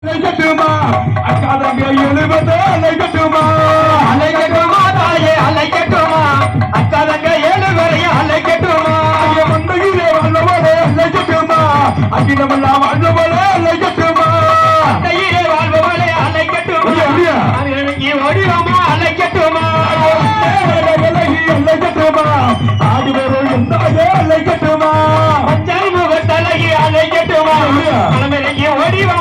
அலைக்கட்டுமா அக்காதங்க எழுபது அலைக்கட்டுமா அலைக்கட்டுமா தாயே அலைக்கட்டுமா அக்காதங்க 7 பேரையும் அலைக்கட்டுமா மந்தையிலே வாழ்வலே அலைக்கட்டுமா அகிலமெல்லாம் வாழ்வலே அலைக்கட்டுமா மந்தையிலே வாழ்பவளே அலைக்கட்டுமா அவர்களுக்கு ஒடிவமா அலைக்கட்டுமா அலைக்கட்டுமா ஆடுவரும் எந்தாயே அலைக்கட்டுமா பஞ்சாய் முகத்தழகி அலைக்கட்டுமா மலமிறங்கி ஒடிவ